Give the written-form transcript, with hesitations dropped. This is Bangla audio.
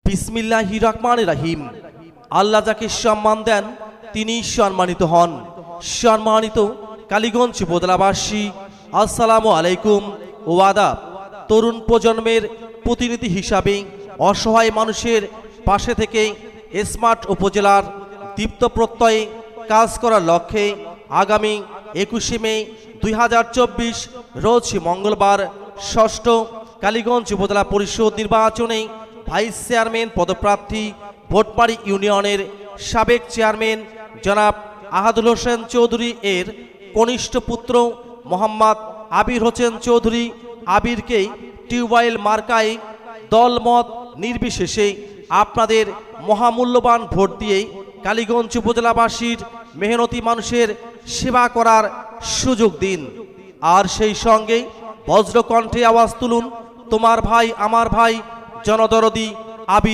বিসমিল্লাহির রহমানির রহিম। আল্লাহ যাকে সম্মান দেন তিনি সম্মানিত হন। সম্মানিত কালীগঞ্জ উপজেলাবাসী, আসসালামু আলাইকুম ও আদাব। তরুণ প্রজন্মের প্রতিনিধি হিসাবে অসহায় মানুষের পাশে থেকে স্মার্ট উপজেলার দীপ্ত প্রত্যয়ে কাজ করার লক্ষ্যে আগামী 21শে মে 2024 রোজ মঙ্গলবার ষষ্ঠ কালীগঞ্জ উপজেলা পরিষদ নির্বাচনে ভাইস চেয়ারম্যান পদপ্রার্থী ভোটবাড়ি ইউনিয়নের সাবেক চেয়ারম্যান জনাব আহাদুল হোসেন চৌধুরী এর কনিষ্ঠ পুত্র মোহাম্মদ আবির হোসেন চৌধুরী আবিরকে টিউবওয়েল মার্কায় দলমত নির্বিশেষে আপনাদের মহামূল্যবান ভোট দিয়ে কালীগঞ্জ উপজেলাবাসীর মেহনতি মানুষের সেবা করার সুযোগ দিন। আর সেই সঙ্গে বজ্রকণ্ঠে আওয়াজ তুলুন, তোমার ভাই আমার ভাই জনদরদি আবির।